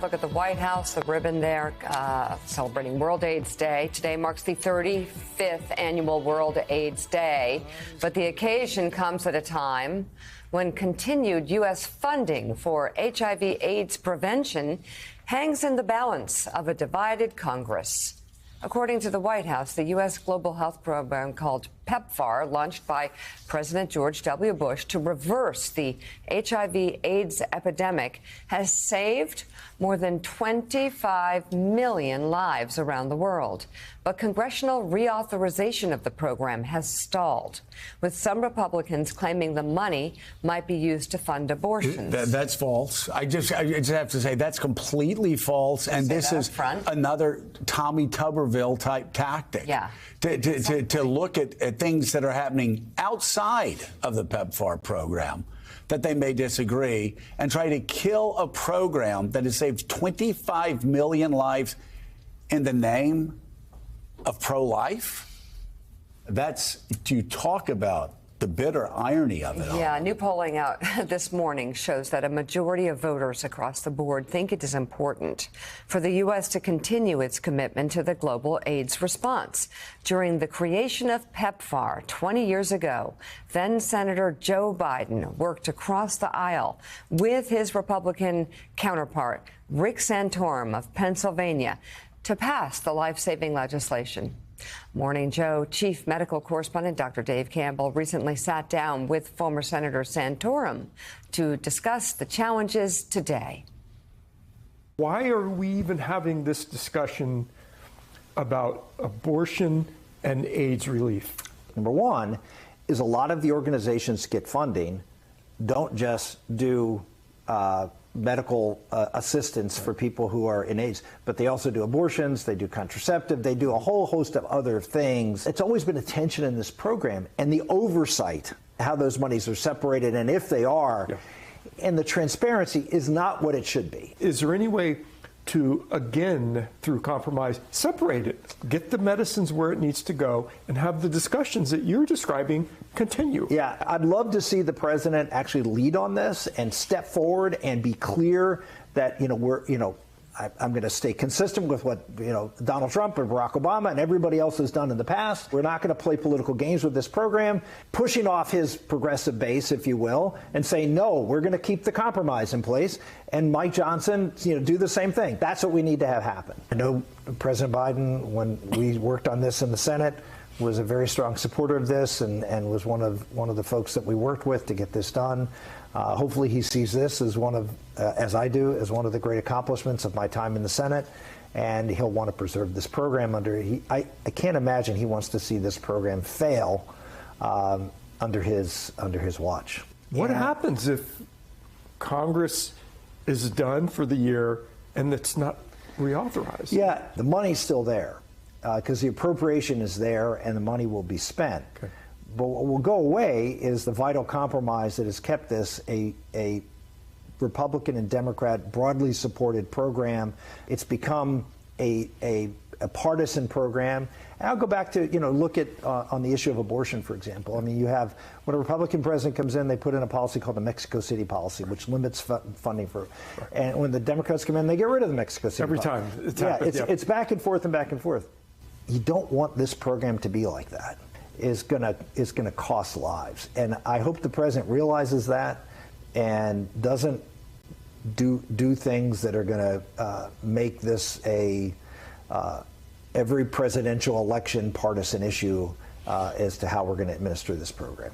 Look at the White House, the ribbon there, celebrating World AIDS Day. Today marks the 35th annual World AIDS Day, but the occasion comes at a time when continued U.S. funding for HIV/AIDS prevention hangs in the balance of a divided Congress. According to the White House, the U.S. global health program called PEPFAR, launched by President George W. Bush to reverse the HIV/AIDS epidemic, has saved more than 25 million lives around the world. But congressional reauthorization of the program has stalled, with some Republicans claiming the money might be used to fund abortions. That's false. I just have to say that's completely false. And this is another Tommy Tuberville type tactic. Yeah. To look at things that are happening outside of the PEPFAR program that they may disagree and try to kill a program that has saved 25 million lives in the name of pro-life. That's, you talk about the bitter irony of it all. Yeah, new polling out this morning shows that a majority of voters across the board think it is important for the U.S. to continue its commitment to the global AIDS response. During the creation of PEPFAR 20 years ago, then Senator Joe Biden worked across the aisle with his Republican counterpart, Rick Santorum of Pennsylvania, to pass the life-saving legislation. Morning Joe chief medical correspondent Dr. Dave Campbell recently sat down with former Senator Santorum to discuss the challenges today. Why are we even having this discussion about abortion and AIDS relief? Number one is a lot of the organizations that get funding don't just do medical assistance for people who are in AIDS, but they also do abortions, they do contraceptive, they do a whole host of other things. It's always been a tension in this program, and the oversight, how those monies are separated, and if they are, and the transparency is not what it should be. Is there any way to, again, through compromise, separate it, get the medicines where it needs to go, and have the discussions that you're describing continue? Yeah, I'd love to see the president actually lead on this and step forward and be clear that, I'm going to stay consistent with what, Donald Trump and Barack Obama and everybody else has done in the past. We're not going to play political games with this program, pushing off his progressive base, if you will, and say, no, we're going to keep the compromise in place. And Mike Johnson, do the same thing. That's what we need to have happen. I know President Biden, when we worked on this in the Senate, was a very strong supporter of this and was one of the folks that we worked with to get this done. Hopefully he sees this as as I do, as one of the great accomplishments of my time in the Senate, and he'll want to preserve this program I can't imagine he wants to see this program fail under his watch. What happens if Congress is done for the year and it's not reauthorized? Yeah, the money's still there because the appropriation is there and the money will be spent. Okay. But what will go away is the vital compromise that has kept this a Republican and Democrat broadly supported program. It's become a partisan program. And I'll go back to, look at on the issue of abortion, for example. I mean, you have, when a Republican president comes in, they put in a policy called the Mexico City policy, which limits funding for, and when the Democrats come in, they get rid of the Mexico City Every policy. time. It's happened, it's back and forth and back and forth. You don't want this program to be like that. Is gonna cost lives, and I hope the president realizes that and doesn't do things that are going to make this every presidential election partisan issue as to how we're going to administer this program.